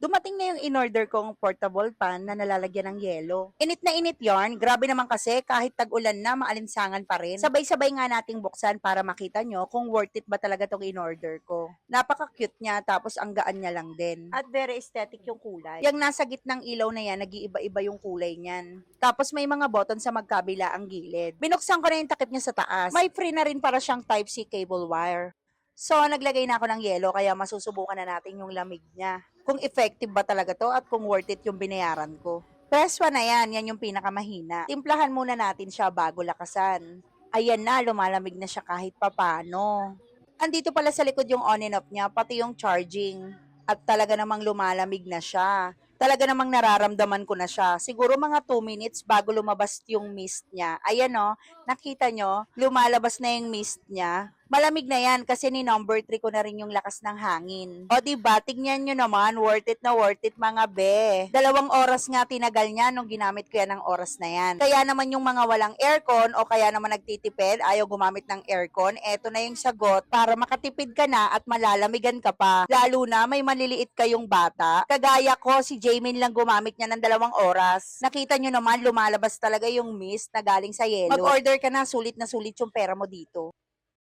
Dumating na yung in-order kong portable pan na nalalagyan ng yelo. Init na init yarn, grabe naman kasi kahit tag-ulan na, maalinsangan pa rin. Sabay-sabay nga nating buksan para makita nyo kung worth it ba talaga tong in-order ko. Napaka-cute niya, tapos ang gaan niya lang din. At very aesthetic yung kulay. Yung nasa gitnang ilaw na yan, nag-iiba-iba yung kulay niyan. Tapos may mga button sa magkabila ang gilid. Binuksan ko na yung takip niya sa taas. May free na rin para siyang Type-C cable wire. So, naglagay na ako ng yelo kaya masusubukan na natin yung lamig niya. Kung effective ba talaga to at kung worth it yung binayaran ko. Press 1 na yan yung pinakamahina. Timplahan muna natin siya bago lakasan. Ayan na, lumalamig na siya kahit papano. Andito pala sa likod yung on and off niya, pati yung charging. At talaga namang lumalamig na siya. Talaga namang nararamdaman ko na siya. Siguro mga 2 minutes bago lumabas yung mist niya. Ayan o, nakita nyo, lumalabas na yung mist niya. Malamig na yan kasi ni number 3 ko na rin yung lakas ng hangin. O diba, tignan nyo naman, worth it na worth it mga be. 2 oras nga tinagal niya nung ginamit ko yan ng oras na yan. Kaya naman yung mga walang aircon o kaya naman nagtitipid, ayaw gumamit ng aircon, eto na yung sagot para makatipid ka na at malalamigan ka pa. Lalo na may maliliit kayong bata. Kagaya ko, si Jamin lang gumamit niya ng 2 oras. Nakita nyo naman, lumalabas talaga yung mist na galing sa yelo. Mag-order ka na sulit yung pera mo dito.